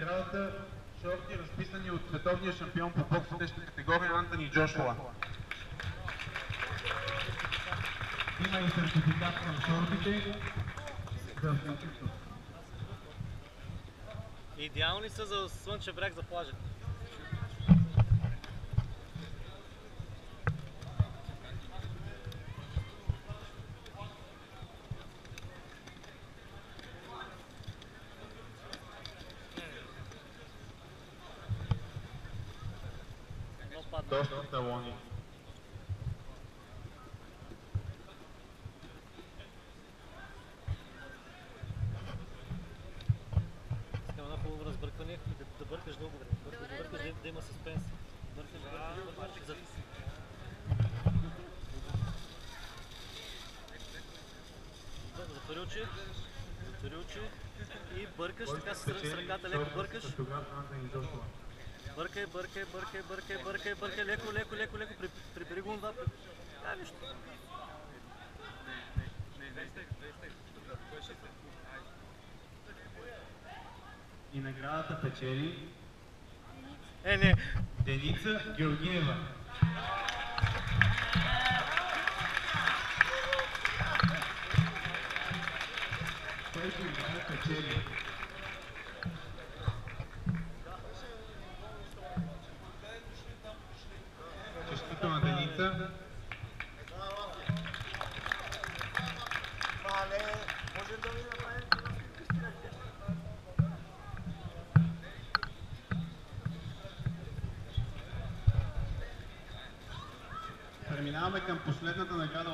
наградата шорти, разписани от световния шампион по бокс в тежка категория Антони Джошуа. Има и сертификат към шортите за автентичност. Идеални са за слънчев бряг за плажа. Доста талони. Искам едно хубаво разбъркване и да бъркаш дълго време. Да бъркаш да има суспенс. Бъркаш. Затвори очи и бъркаш, така с ръката леко бъркаш. Бъркай, леко, прибери го това. Нищо. И наградата печели Не. Деница Георгиева. Който играе печели. Честито на Деница. Преминаваме към последната награда.